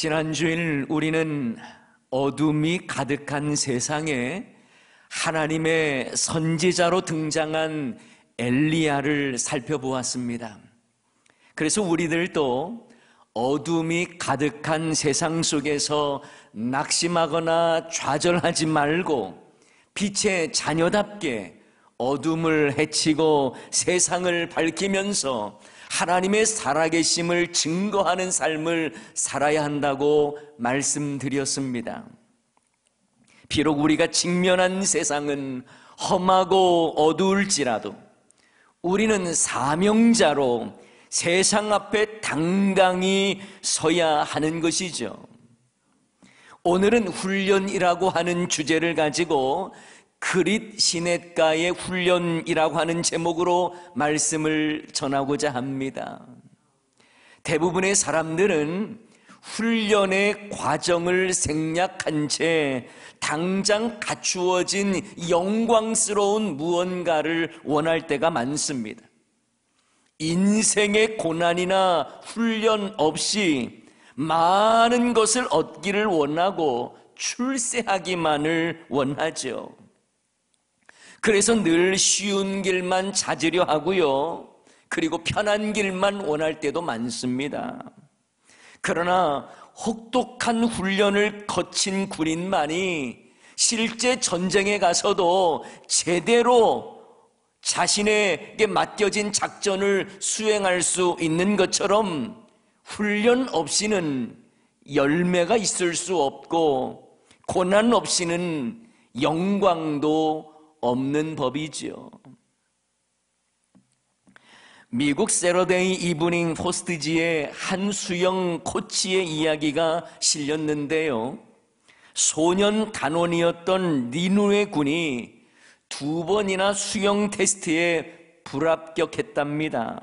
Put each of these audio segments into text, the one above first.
지난주일 우리는 어둠이 가득한 세상에 하나님의 선지자로 등장한 엘리야를 살펴보았습니다. 그래서 우리들도 어둠이 가득한 세상 속에서 낙심하거나 좌절하지 말고 빛의 자녀답게 어둠을 헤치고 세상을 밝히면서 하나님의 살아계심을 증거하는 삶을 살아야 한다고 말씀드렸습니다. 비록 우리가 직면한 세상은 험하고 어두울지라도 우리는 사명자로 세상 앞에 당당히 서야 하는 것이죠. 오늘은 훈련이라고 하는 주제를 가지고 그릿 시냇가의 훈련이라고 하는 제목으로 말씀을 전하고자 합니다. 대부분의 사람들은 훈련의 과정을 생략한 채 당장 갖추어진 영광스러운 무언가를 원할 때가 많습니다. 인생의 고난이나 훈련 없이 많은 것을 얻기를 원하고 출세하기만을 원하죠. 그래서 늘 쉬운 길만 찾으려 하고요, 그리고 편한 길만 원할 때도 많습니다. 그러나 혹독한 훈련을 거친 군인만이 실제 전쟁에 가서도 제대로 자신에게 맡겨진 작전을 수행할 수 있는 것처럼 훈련 없이는 열매가 있을 수 없고 고난 없이는 영광도 없는 법이죠. 미국 세러데이 이브닝 포스트지에 한 수영 코치의 이야기가 실렸는데요, 소년 단원이었던 리누에 군이 2번이나 수영 테스트에 불합격했답니다.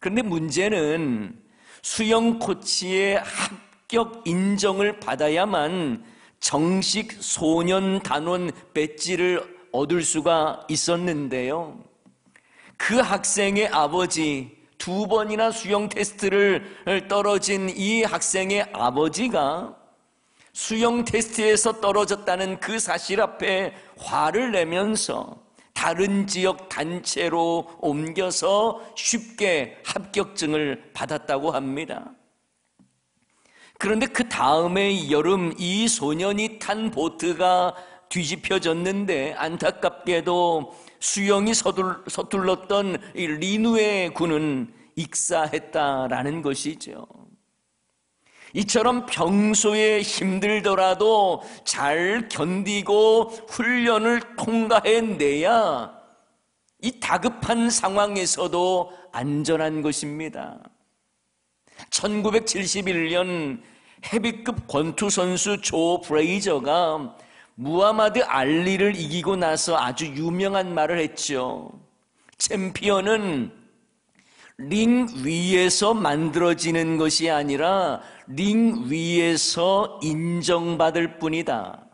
그런데 문제는 수영 코치의 합격 인정을 받아야만 정식 소년 단원 배지를 얻을 수가 있었는데요, 그 학생의 아버지, 2번이나 수영 테스트를 떨어진 이 학생의 아버지가 수영 테스트에서 떨어졌다는 그 사실 앞에 화를 내면서 다른 지역 단체로 옮겨서 쉽게 합격증을 받았다고 합니다. 그런데 그 다음에 여름 이 소년이 탄 보트가 뒤집혀졌는데 안타깝게도 수영이 서툴렀던 이 리누에 군은 익사했다라는 것이죠. 이처럼 평소에 힘들더라도 잘 견디고 훈련을 통과해내야 이 다급한 상황에서도 안전한 것입니다. 1971년 헤비급 권투 선수 조 브레이저가 무하마드 알리를 이기고 나서 아주 유명한 말을 했죠. 챔피언은 링 위에서 만들어지는 것이 아니라 링 위에서 인정받을 뿐이다.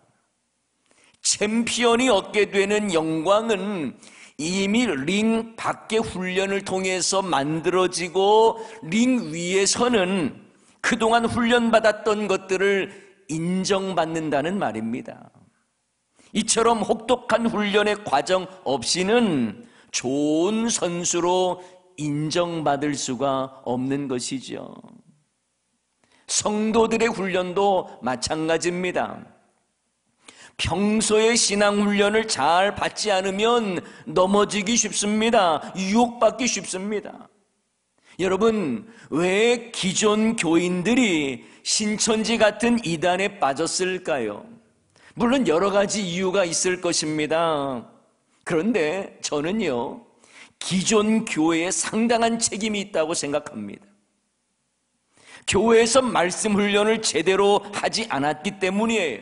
챔피언이 얻게 되는 영광은 이미 링 밖의 훈련을 통해서 만들어지고 링 위에서는 그동안 훈련받았던 것들을 인정받는다는 말입니다. 이처럼 혹독한 훈련의 과정 없이는 좋은 선수로 인정받을 수가 없는 것이죠. 성도들의 훈련도 마찬가지입니다. 평소에 신앙훈련을 잘 받지 않으면 넘어지기 쉽습니다. 유혹받기 쉽습니다. 여러분, 왜 기존 교인들이 신천지 같은 이단에 빠졌을까요? 물론 여러 가지 이유가 있을 것입니다. 그런데 저는요, 기존 교회에 상당한 책임이 있다고 생각합니다. 교회에서 말씀 훈련을 제대로 하지 않았기 때문이에요.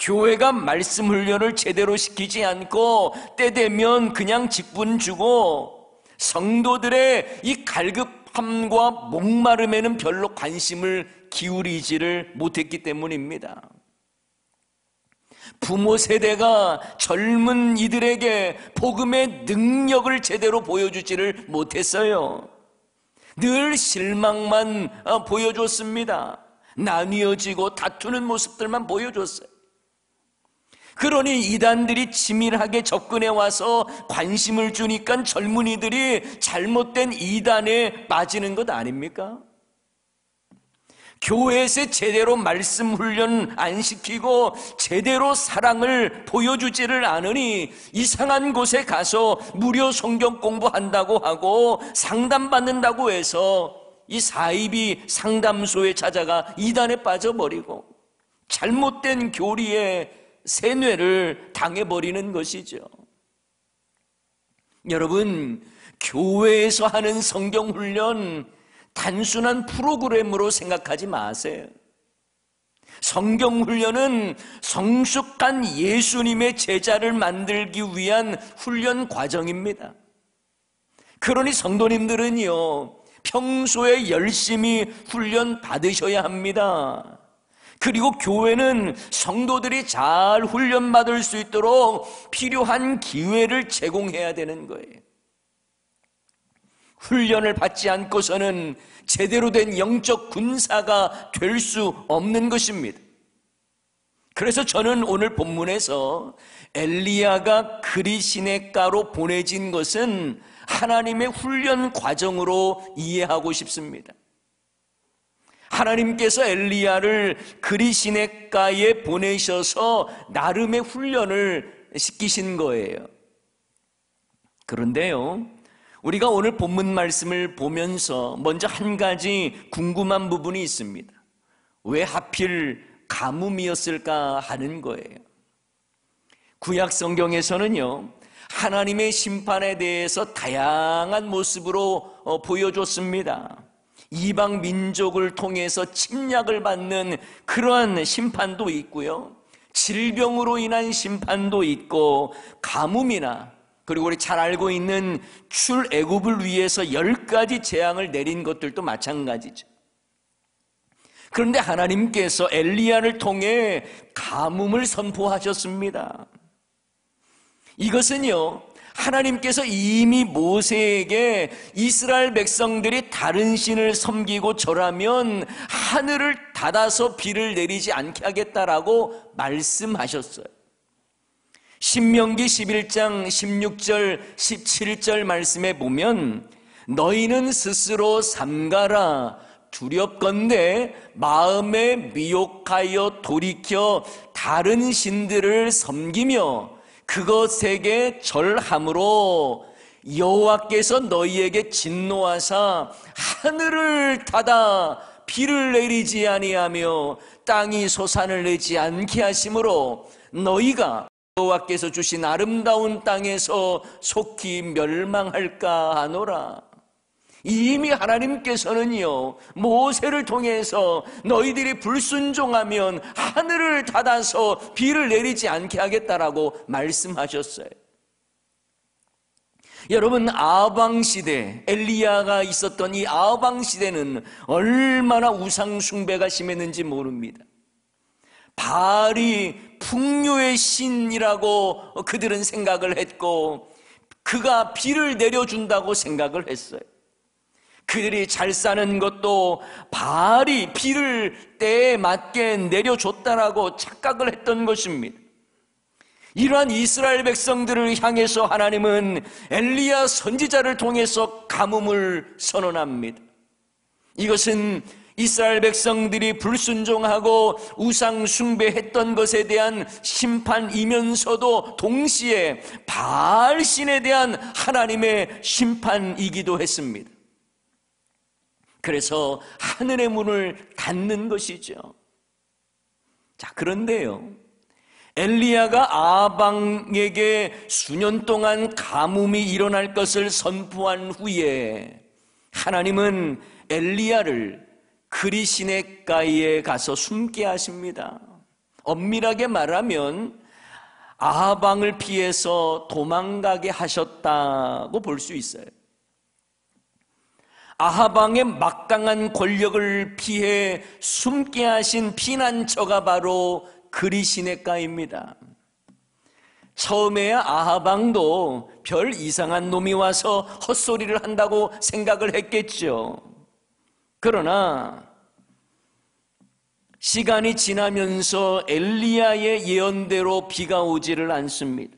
교회가 말씀 훈련을 제대로 시키지 않고 때 되면 그냥 직분 주고 성도들의 이 갈급함과 목마름에는 별로 관심을 기울이지를 못했기 때문입니다. 부모 세대가 젊은 이들에게 복음의 능력을 제대로 보여주지를 못했어요. 늘 실망만 보여줬습니다. 나뉘어지고 다투는 모습들만 보여줬어요. 그러니 이단들이 치밀하게 접근해 와서 관심을 주니까 젊은이들이 잘못된 이단에 빠지는 것 아닙니까? 교회에서 제대로 말씀 훈련 안 시키고 제대로 사랑을 보여주지를 않으니 이상한 곳에 가서 무료 성경 공부한다고 하고 상담받는다고 해서 이 사이비 상담소에 찾아가 이단에 빠져버리고 잘못된 교리에 세뇌를 당해버리는 것이죠. 여러분, 교회에서 하는 성경 훈련 단순한 프로그램으로 생각하지 마세요. 성경 훈련은 성숙한 예수님의 제자를 만들기 위한 훈련 과정입니다. 그러니 성도님들은요, 평소에 열심히 훈련 받으셔야 합니다. 그리고 교회는 성도들이 잘 훈련받을 수 있도록 필요한 기회를 제공해야 되는 거예요. 훈련을 받지 않고서는 제대로 된 영적 군사가 될 수 없는 것입니다. 그래서 저는 오늘 본문에서 엘리야가 그리시네가로 보내진 것은 하나님의 훈련 과정으로 이해하고 싶습니다. 하나님께서 엘리야를 그리시네가에 보내셔서 나름의 훈련을 시키신 거예요. 그런데요, 우리가 오늘 본문 말씀을 보면서 먼저 한 가지 궁금한 부분이 있습니다. 왜 하필 가뭄이었을까 하는 거예요. 구약 성경에서는요, 하나님의 심판에 대해서 다양한 모습으로 보여줬습니다. 이방 민족을 통해서 침략을 받는 그러한 심판도 있고요, 질병으로 인한 심판도 있고, 가뭄이나 그리고 우리 잘 알고 있는 출애굽을 위해서 10가지 재앙을 내린 것들도 마찬가지죠. 그런데 하나님께서 엘리야를 통해 가뭄을 선포하셨습니다. 이것은요, 하나님께서 이미 모세에게 이스라엘 백성들이 다른 신을 섬기고 절하면 하늘을 닫아서 비를 내리지 않게 하겠다라고 말씀하셨어요. 신명기 11장 16절 17절 말씀에 보면 너희는 스스로 삼가라 두렵건대 마음에 미혹하여 돌이켜 다른 신들을 섬기며 그것에게 절함으로 여호와께서 너희에게 진노하사 하늘을 닫아 비를 내리지 아니하며 땅이 소산을 내지 않게 하심으로 너희가 여호와께서 주신 아름다운 땅에서 속히 멸망할까 하노라. 이미 하나님께서는요, 모세를 통해서 너희들이 불순종하면 하늘을 닫아서 비를 내리지 않게 하겠다라고 말씀하셨어요. 여러분, 아방시대, 엘리야가 있었던 이 아방시대는 얼마나 우상숭배가 심했는지 모릅니다. 바알이 풍요의 신이라고 그들은 생각을 했고, 그가 비를 내려준다고 생각을 했어요. 그들이 잘 사는 것도 바알이 비를 때에 맞게 내려줬다라고 착각을 했던 것입니다. 이러한 이스라엘 백성들을 향해서 하나님은 엘리야 선지자를 통해서 가뭄을 선언합니다. 이것은 이스라엘 백성들이 불순종하고 우상 숭배했던 것에 대한 심판이면서도 동시에 바알 신에 대한 하나님의 심판이기도 했습니다. 그래서 하늘의 문을 닫는 것이죠. 자, 그런데요, 엘리야가 아방에게 수년 동안 가뭄이 일어날 것을 선포한 후에 하나님은 엘리야를 그리시네가에 가서 숨게 하십니다. 엄밀하게 말하면 아방을 피해서 도망가게 하셨다고 볼 수 있어요. 아하방의 막강한 권력을 피해 숨게 하신 피난처가 바로 그리시네가입니다. 처음에야 아하방도 별 이상한 놈이 와서 헛소리를 한다고 생각을 했겠죠. 그러나 시간이 지나면서 엘리야의 예언대로 비가 오지를 않습니다.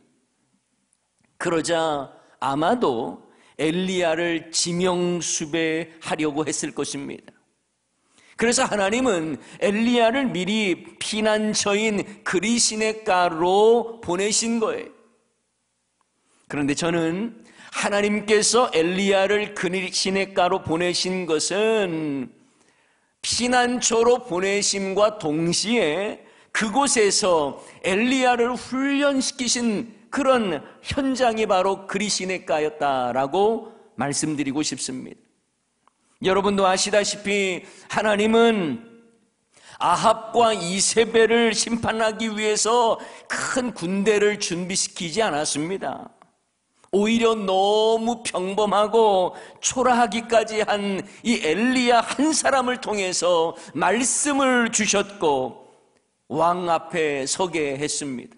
그러자 아마도 엘리야를 지명수배하려고 했을 것입니다. 그래서 하나님은 엘리야를 미리 피난처인 그리시네가로 보내신 거예요. 그런데 저는 하나님께서 엘리야를 그리시네가로 보내신 것은 피난처로 보내심과 동시에 그곳에서 엘리야를 훈련시키신 그런 현장이 바로 그리시네가였다라고 말씀드리고 싶습니다. 여러분도 아시다시피 하나님은 아합과 이세벨을 심판하기 위해서 큰 군대를 준비시키지 않았습니다. 오히려 너무 평범하고 초라하기까지 한 이 엘리야 한 사람을 통해서 말씀을 주셨고 왕 앞에 서게 했습니다.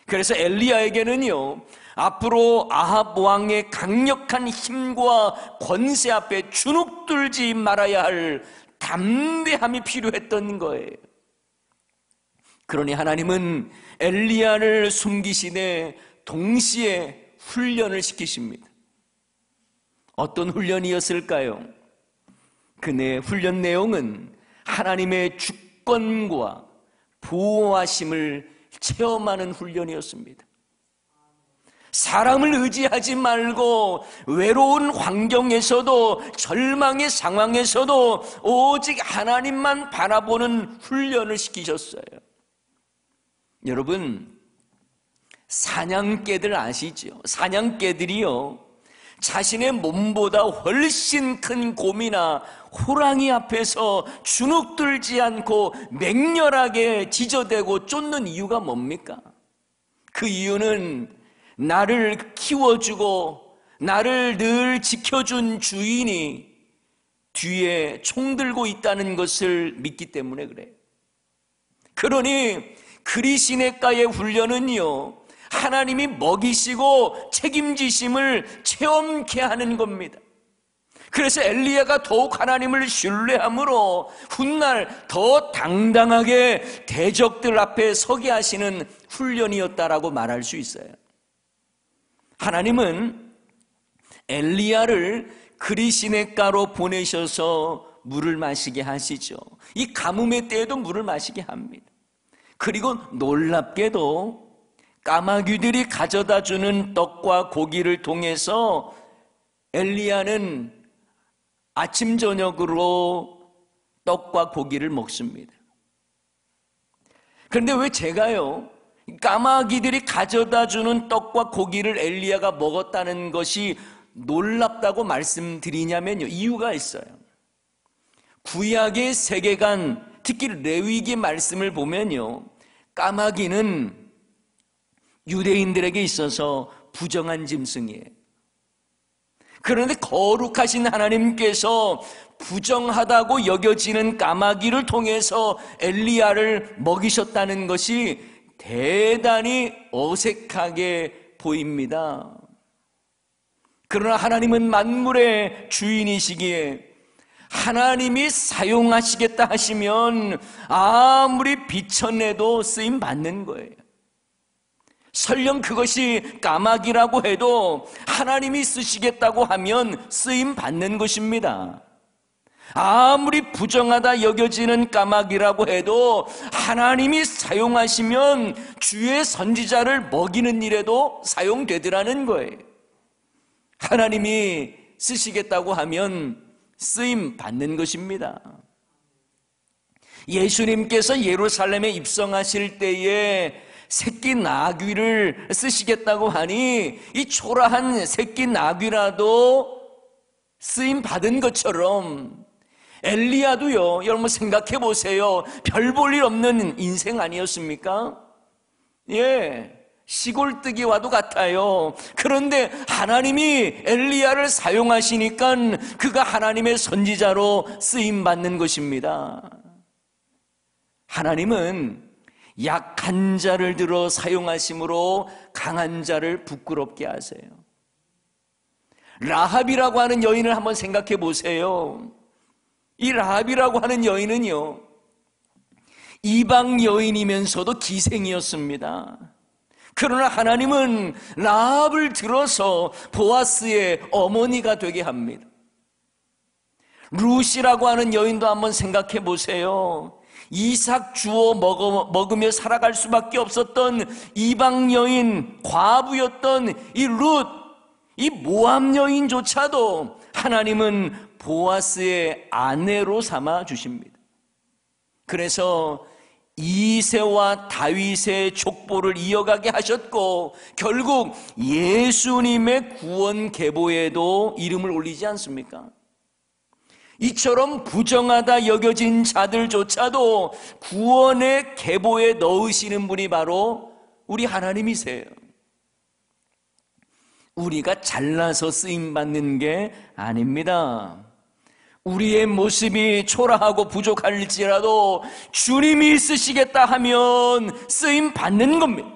그래서 엘리야에게는요, 앞으로 아합 왕의 강력한 힘과 권세 앞에 주눅들지 말아야 할 담대함이 필요했던 거예요. 그러니 하나님은 엘리야를 숨기시되 동시에 훈련을 시키십니다. 어떤 훈련이었을까요? 그의 훈련 내용은 하나님의 주권과 보호하심을 체험하는 훈련이었습니다. 사람을 의지하지 말고 외로운 환경에서도 절망의 상황에서도 오직 하나님만 바라보는 훈련을 시키셨어요. 여러분, 사냥개들 아시죠? 사냥개들이요, 자신의 몸보다 훨씬 큰 곰이나 호랑이 앞에서 주눅들지 않고 맹렬하게 지저대고 쫓는 이유가 뭡니까? 그 이유는 나를 키워주고 나를 늘 지켜준 주인이 뒤에 총 들고 있다는 것을 믿기 때문에 그래요. 그러니 그리시네가의 훈련은요, 하나님이 먹이시고 책임지심을 체험케 하는 겁니다. 그래서 엘리야가 더욱 하나님을 신뢰함으로 훗날 더 당당하게 대적들 앞에 서게 하시는 훈련이었다라고 말할 수 있어요. 하나님은 엘리야를 그리시네가로 보내셔서 물을 마시게 하시죠. 이 가뭄의 때에도 물을 마시게 합니다. 그리고 놀랍게도 까마귀들이 가져다주는 떡과 고기를 통해서 엘리야는 아침 저녁으로 떡과 고기를 먹습니다. 그런데 왜 제가요, 까마귀들이 가져다주는 떡과 고기를 엘리야가 먹었다는 것이 놀랍다고 말씀드리냐면요, 이유가 있어요. 구약의 세계관, 특히 레위기 말씀을 보면요, 까마귀는 유대인들에게 있어서 부정한 짐승이에요. 그런데 거룩하신 하나님께서 부정하다고 여겨지는 까마귀를 통해서 엘리야를 먹이셨다는 것이 대단히 어색하게 보입니다. 그러나 하나님은 만물의 주인이시기에 하나님이 사용하시겠다 하시면 아무리 비천해도 쓰임 받는 거예요. 설령 그것이 까마귀라고 해도 하나님이 쓰시겠다고 하면 쓰임 받는 것입니다. 아무리 부정하다 여겨지는 까마귀라고 해도 하나님이 사용하시면 주의 선지자를 먹이는 일에도 사용되더라는 거예요. 하나님이 쓰시겠다고 하면 쓰임 받는 것입니다. 예수님께서 예루살렘에 입성하실 때에 새끼 나귀를 쓰시겠다고 하니 이 초라한 새끼 나귀라도 쓰임 받은 것처럼 엘리야도요, 여러분 생각해 보세요. 별 볼 일 없는 인생 아니었습니까? 예, 시골뜨기와도 같아요. 그런데 하나님이 엘리야를 사용하시니까 그가 하나님의 선지자로 쓰임 받는 것입니다. 하나님은 약한 자를 들어 사용하심으로 강한 자를 부끄럽게 하세요. 라합이라고 하는 여인을 한번 생각해 보세요. 이 라합이라고 하는 여인은요, 이방 여인이면서도 기생이었습니다. 그러나 하나님은 라합을 들어서 보아스의 어머니가 되게 합니다. 룻이라고 하는 여인도 한번 생각해 보세요. 이삭 주워 먹으며 살아갈 수밖에 없었던 이방 여인, 과부였던 이 룻, 이 모압 여인조차도 하나님은 보아스의 아내로 삼아 주십니다. 그래서 이새와 다윗의 족보를 이어가게 하셨고 결국 예수님의 구원 계보에도 이름을 올리지 않습니까? 이처럼 부정하다 여겨진 자들조차도 구원의 계보에 넣으시는 분이 바로 우리 하나님이세요. 우리가 잘나서 쓰임받는 게 아닙니다. 우리의 모습이 초라하고 부족할지라도 주님이 쓰시겠다 하면 쓰임받는 겁니다.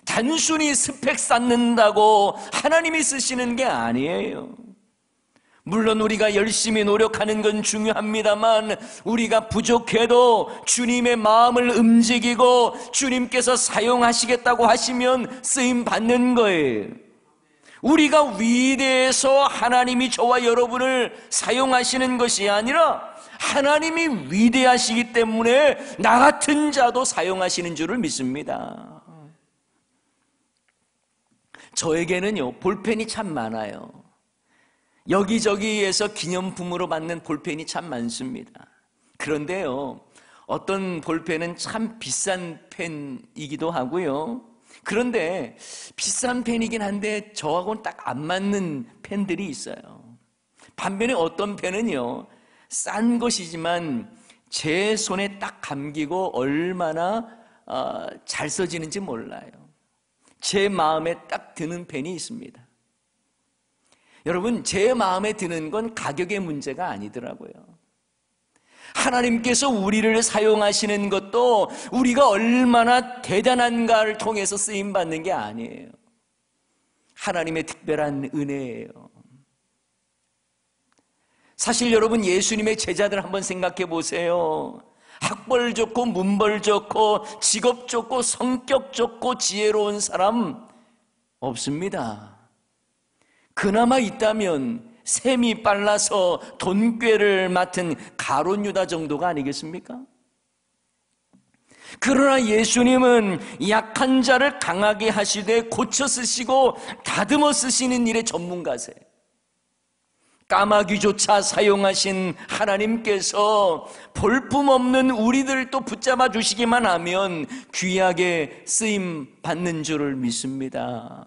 단순히 스펙 쌓는다고 하나님이 쓰시는 게 아니에요. 물론 우리가 열심히 노력하는 건 중요합니다만 우리가 부족해도 주님의 마음을 움직이고 주님께서 사용하시겠다고 하시면 쓰임받는 거예요. 우리가 위대해서 하나님이 저와 여러분을 사용하시는 것이 아니라 하나님이 위대하시기 때문에 나 같은 자도 사용하시는 줄을 믿습니다. 저에게는요, 볼펜이 참 많아요. 여기저기에서 기념품으로 받는 볼펜이 참 많습니다. 그런데요, 어떤 볼펜은 참 비싼 펜이기도 하고요. 그런데 비싼 펜이긴 한데 저하고는 딱 안 맞는 펜들이 있어요. 반면에 어떤 펜은요, 싼 것이지만 제 손에 딱 감기고 얼마나 잘 써지는지 몰라요. 제 마음에 딱 드는 펜이 있습니다. 여러분, 제 마음에 드는 건 가격의 문제가 아니더라고요. 하나님께서 우리를 사용하시는 것도 우리가 얼마나 대단한가를 통해서 쓰임받는 게 아니에요. 하나님의 특별한 은혜예요. 사실 여러분, 예수님의 제자들 한번 생각해 보세요. 학벌 좋고 문벌 좋고 직업 좋고 성격 좋고 지혜로운 사람 없습니다. 그나마 있다면 셈이 빨라서 돈꾀를 맡은 가룟 유다 정도가 아니겠습니까? 그러나 예수님은 약한 자를 강하게 하시되 고쳐 쓰시고 다듬어 쓰시는 일의 전문가세요. 까마귀조차 사용하신 하나님께서 볼품없는 우리들도 붙잡아 주시기만 하면 귀하게 쓰임 받는 줄을 믿습니다.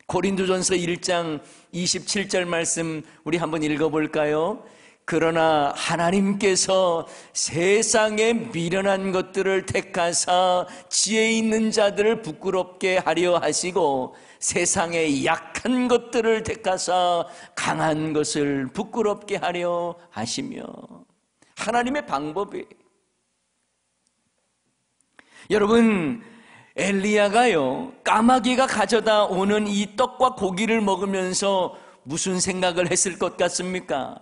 고린도전서 1장 27절 말씀 우리 한번 읽어볼까요? 그러나 하나님께서 세상에 미련한 것들을 택하사 지혜 있는 자들을 부끄럽게 하려 하시고 세상에 약한 것들을 택하사 강한 것을 부끄럽게 하려 하시며, 하나님의 방법이, 여러분, 엘리야가요, 까마귀가 가져다 오는 이 떡과 고기를 먹으면서 무슨 생각을 했을 것 같습니까?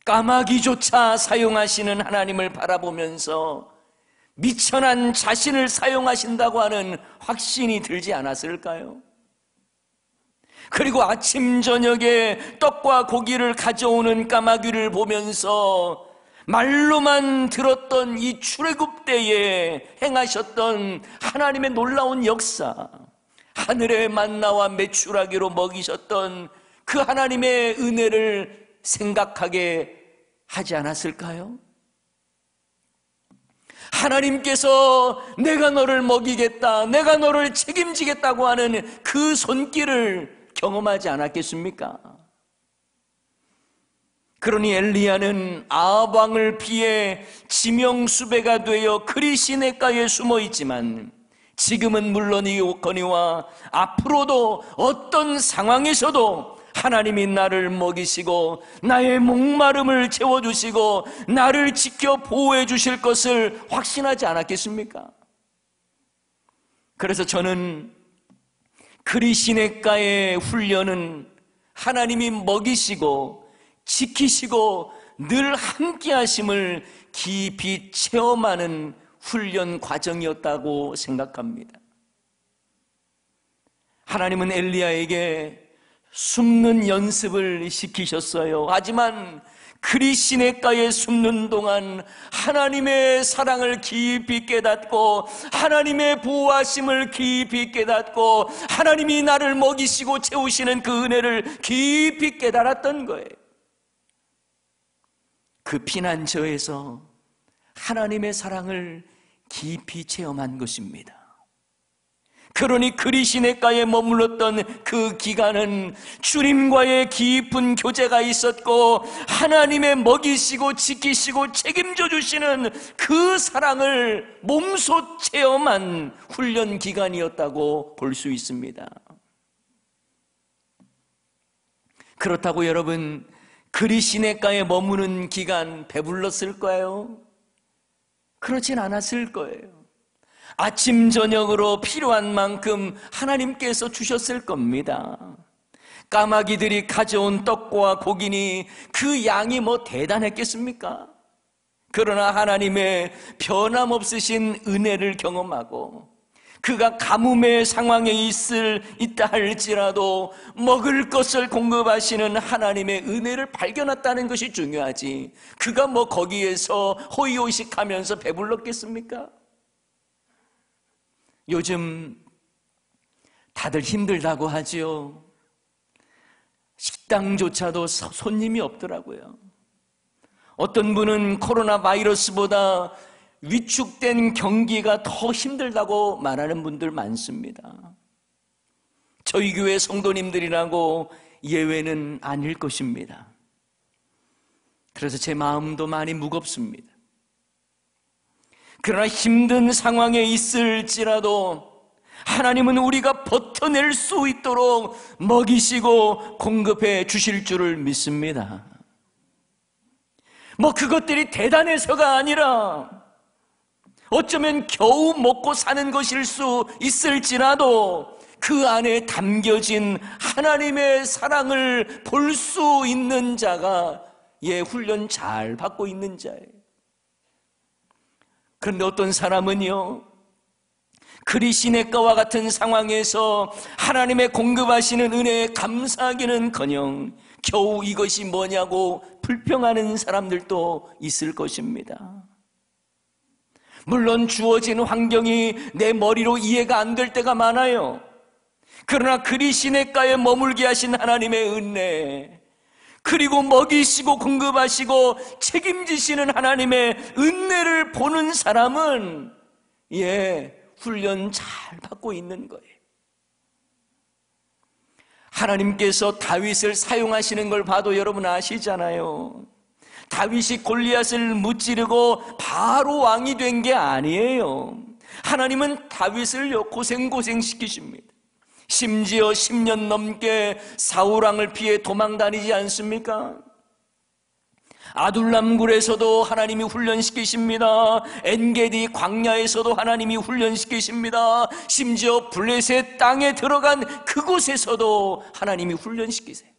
까마귀조차 사용하시는 하나님을 바라보면서 미천한 자신을 사용하신다고 하는 확신이 들지 않았을까요? 그리고 아침 저녁에 떡과 고기를 가져오는 까마귀를 보면서 말로만 들었던 이 출애굽 때에 행하셨던 하나님의 놀라운 역사, 하늘의 만나와 메추라기로 먹이셨던 그 하나님의 은혜를 생각하게 하지 않았을까요? 하나님께서 내가 너를 먹이겠다, 내가 너를 책임지겠다고 하는 그 손길을 경험하지 않았겠습니까? 그러니 엘리야는 아합 왕을 피해 지명수배가 되어 그리시네가에 숨어 있지만 지금은 물론이거니와 앞으로도 어떤 상황에서도 하나님이 나를 먹이시고 나의 목마름을 채워주시고 나를 지켜 보호해 주실 것을 확신하지 않았겠습니까? 그래서 저는 그리시네가의 훈련은 하나님이 먹이시고 지키시고 늘 함께 하심을 깊이 체험하는 훈련 과정이었다고 생각합니다. 하나님은 엘리야에게 숨는 연습을 시키셨어요. 하지만 그리 시냇가에 숨는 동안 하나님의 사랑을 깊이 깨닫고 하나님의 보호하심을 깊이 깨닫고 하나님이 나를 먹이시고 채우시는 그 은혜를 깊이 깨달았던 거예요. 그 피난처에서 하나님의 사랑을 깊이 체험한 것입니다. 그러니 그리 시냇가에 머물렀던 그 기간은 주님과의 깊은 교제가 있었고 하나님의 먹이시고 지키시고 책임져 주시는 그 사랑을 몸소 체험한 훈련 기간이었다고 볼 수 있습니다. 그렇다고 여러분, 그리 시냇가에 머무는 기간 배불렀을까요? 그렇진 않았을 거예요. 아침 저녁으로 필요한 만큼 하나님께서 주셨을 겁니다. 까마귀들이 가져온 떡과 고기니 그 양이 뭐 대단했겠습니까? 그러나 하나님의 변함없으신 은혜를 경험하고 그가 가뭄의 상황에 있다 할지라도 먹을 것을 공급하시는 하나님의 은혜를 발견했다는 것이 중요하지, 그가 뭐 거기에서 호의호식하면서 배불렀겠습니까? 요즘 다들 힘들다고 하지요. 식당조차도 손님이 없더라고요. 어떤 분은 코로나 바이러스보다 위축된 경기가 더 힘들다고 말하는 분들 많습니다. 저희 교회 성도님들이라고 예외는 아닐 것입니다. 그래서 제 마음도 많이 무겁습니다. 그러나 힘든 상황에 있을지라도 하나님은 우리가 버텨낼 수 있도록 먹이시고 공급해 주실 줄을 믿습니다. 뭐 그것들이 대단해서가 아니라 어쩌면 겨우 먹고 사는 것일 수 있을지라도 그 안에 담겨진 하나님의 사랑을 볼 수 있는 자가 훈련 잘 받고 있는 자예요. 그런데 어떤 사람은요, 그리 시냇가와 같은 상황에서 하나님의 공급하시는 은혜에 감사하기는커녕 겨우 이것이 뭐냐고 불평하는 사람들도 있을 것입니다. 물론 주어진 환경이 내 머리로 이해가 안 될 때가 많아요. 그러나 그리 시냇가에 머물게 하신 하나님의 은혜, 그리고 먹이시고 공급하시고 책임지시는 하나님의 은혜를 보는 사람은 훈련 잘 받고 있는 거예요. 하나님께서 다윗을 사용하시는 걸 봐도 여러분 아시잖아요. 다윗이 골리앗을 무찌르고 바로 왕이 된 게 아니에요. 하나님은 다윗을 고생시키십니다. 심지어 10년 넘게 사울왕을 피해 도망 다니지 않습니까? 아둘람굴에서도 하나님이 훈련시키십니다. 엔게디 광야에서도 하나님이 훈련시키십니다. 심지어 블레셋 땅에 들어간 그곳에서도 하나님이 훈련시키세요.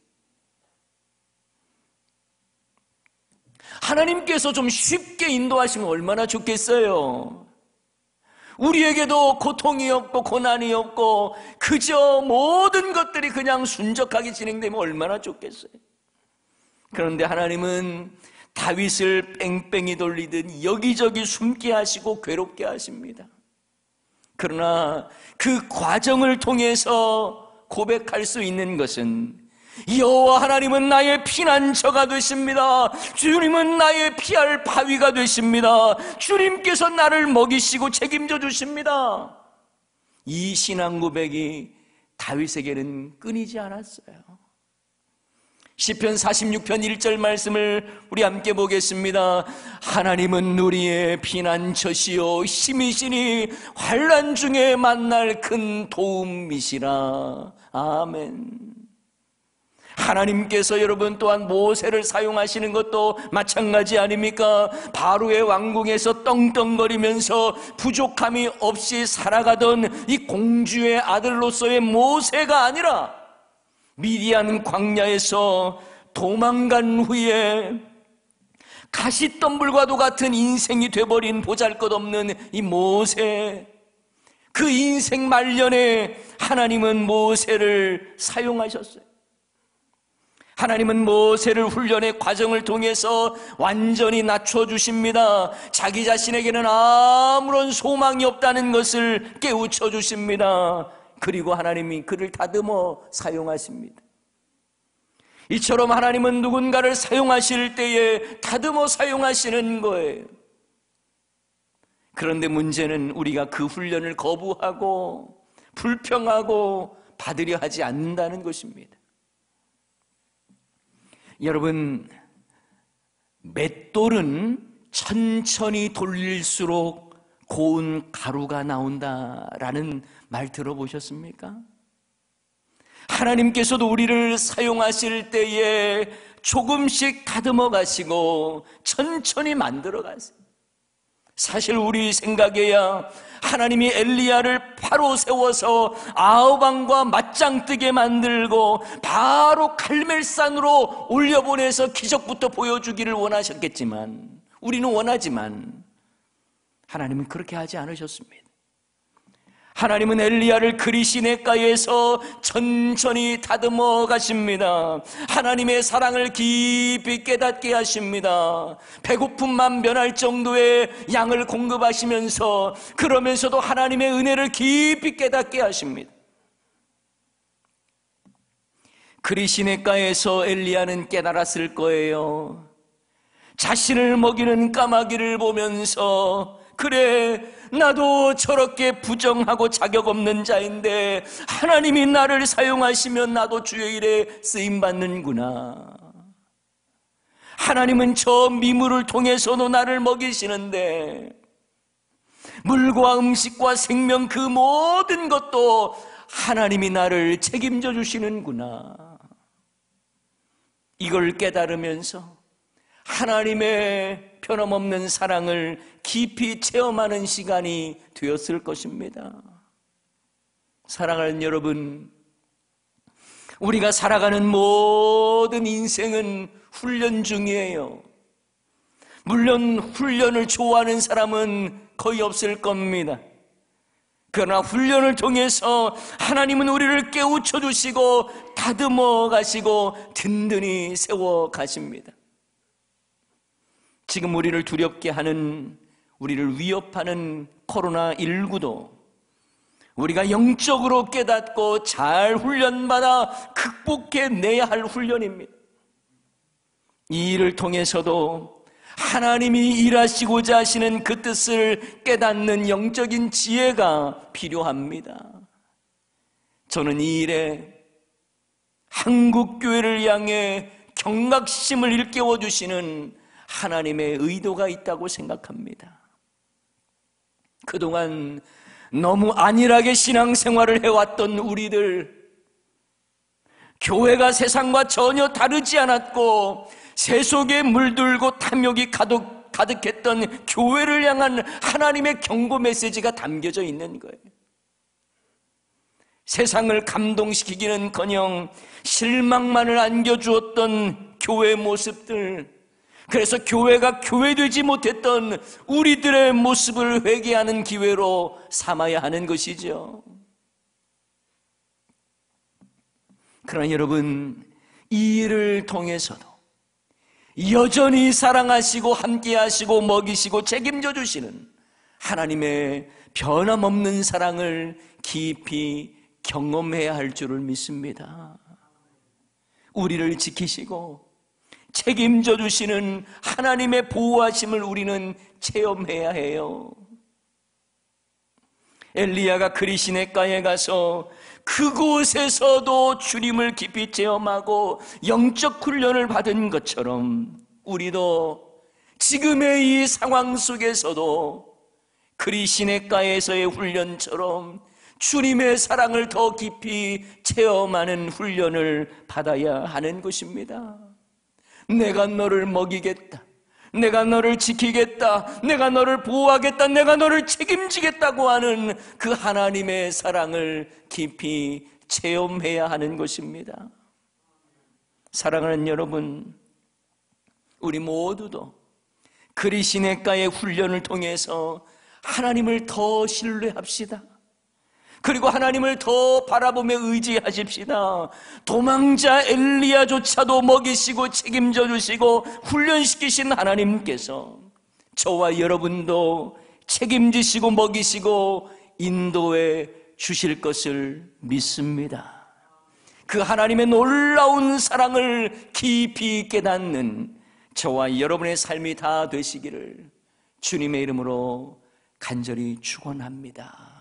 하나님께서 좀 쉽게 인도하시면 얼마나 좋겠어요. 우리에게도 고통이 없고 고난이 없고 그저 모든 것들이 그냥 순적하게 진행되면 얼마나 좋겠어요. 그런데 하나님은 다윗을 뺑뺑이 돌리듯 여기저기 숨게 하시고 괴롭게 하십니다. 그러나 그 과정을 통해서 고백할 수 있는 것은 여호와 하나님은 나의 피난처가 되십니다. 주님은 나의 피할 바위가 되십니다. 주님께서 나를 먹이시고 책임져 주십니다. 이 신앙 고백이 다윗에게는 끊이지 않았어요. 시편 46편 1절 말씀을 우리 함께 보겠습니다. 하나님은 우리의 피난처시요 힘이시니 환난 중에 만날 큰 도움이시라. 아멘. 하나님께서 여러분 또한 모세를 사용하시는 것도 마찬가지 아닙니까? 바로의 왕궁에서 떵떵거리면서 부족함이 없이 살아가던 이 공주의 아들로서의 모세가 아니라 미디안 광야에서 도망간 후에 가시덤불과도 같은 인생이 돼버린 보잘것없는 이 모세, 그 인생 말년에 하나님은 모세를 사용하셨어요. 하나님은 모세를 훈련의 과정을 통해서 완전히 낮춰주십니다. 자기 자신에게는 아무런 소망이 없다는 것을 깨우쳐 주십니다. 그리고 하나님이 그를 다듬어 사용하십니다. 이처럼 하나님은 누군가를 사용하실 때에 다듬어 사용하시는 거예요. 그런데 문제는 우리가 그 훈련을 거부하고 불평하고 받으려 하지 않는다는 것입니다. 여러분, 맷돌은 천천히 돌릴수록 고운 가루가 나온다라는 말 들어보셨습니까? 하나님께서도 우리를 사용하실 때에 조금씩 다듬어 가시고 천천히 만들어 가세요. 사실 우리 생각에야 하나님이 엘리야를 바로 세워서 아우방과 맞짱 뜨게 만들고 바로 갈멜산으로 올려보내서 기적부터 보여주기를 원하셨겠지만, 우리는 원하지만 하나님은 그렇게 하지 않으셨습니다. 하나님은 엘리야를 그리시네가에서 천천히 다듬어 가십니다. 하나님의 사랑을 깊이 깨닫게 하십니다. 배고픔만 면할 정도의 양을 공급하시면서, 그러면서도 하나님의 은혜를 깊이 깨닫게 하십니다. 그리시네가에서 엘리야는 깨달았을 거예요. 자신을 먹이는 까마귀를 보면서, 그래, 나도 저렇게 부정하고 자격 없는 자인데 하나님이 나를 사용하시면 나도 주의 일에 쓰임받는구나. 하나님은 저 미물을 통해서도 나를 먹이시는데, 물과 음식과 생명 그 모든 것도 하나님이 나를 책임져 주시는구나. 이걸 깨달으면서 하나님의 변함없는 사랑을 깊이 체험하는 시간이 되었을 것입니다. 사랑하는 여러분, 우리가 살아가는 모든 인생은 훈련 중이에요. 물론 훈련을 좋아하는 사람은 거의 없을 겁니다. 그러나 훈련을 통해서 하나님은 우리를 깨우쳐 주시고 다듬어 가시고 든든히 세워 가십니다. 지금 우리를 두렵게 하는, 우리를 위협하는 코로나19도 우리가 영적으로 깨닫고 잘 훈련받아 극복해내야 할 훈련입니다. 이 일을 통해서도 하나님이 일하시고자 하시는 그 뜻을 깨닫는 영적인 지혜가 필요합니다. 저는 이 일에 한국교회를 향해 경각심을 일깨워 주시는 하나님의 의도가 있다고 생각합니다. 그동안 너무 안일하게 신앙생활을 해왔던 우리들, 교회가 세상과 전혀 다르지 않았고 새 속에 물들고 탐욕이 가득했던 교회를 향한 하나님의 경고 메시지가 담겨져 있는 거예요. 세상을 감동시키기는커녕 실망만을 안겨주었던 교회 모습들, 그래서 교회가 교회되지 못했던 우리들의 모습을 회개하는 기회로 삼아야 하는 것이죠. 그러나 여러분, 이 일을 통해서도 여전히 사랑하시고 함께하시고 먹이시고 책임져 주시는 하나님의 변함없는 사랑을 깊이 경험해야 할 줄을 믿습니다. 우리를 지키시고 책임져 주시는 하나님의 보호하심을 우리는 체험해야 해요. 엘리야가 그리시네가에 가서 그곳에서도 주님을 깊이 체험하고 영적 훈련을 받은 것처럼 우리도 지금의 이 상황 속에서도 그리시네가에서의 훈련처럼 주님의 사랑을 더 깊이 체험하는 훈련을 받아야 하는 것입니다. 내가 너를 먹이겠다, 내가 너를 지키겠다, 내가 너를 보호하겠다, 내가 너를 책임지겠다고 하는 그 하나님의 사랑을 깊이 체험해야 하는 것입니다. 사랑하는 여러분, 우리 모두도 그리시네가의 훈련을 통해서 하나님을 더 신뢰합시다. 그리고 하나님을 더 바라보며 의지하십시다. 도망자 엘리야조차도 먹이시고 책임져 주시고 훈련시키신 하나님께서 저와 여러분도 책임지시고 먹이시고 인도해 주실 것을 믿습니다. 그 하나님의 놀라운 사랑을 깊이 깨닫는 저와 여러분의 삶이 다 되시기를 주님의 이름으로 간절히 축원합니다.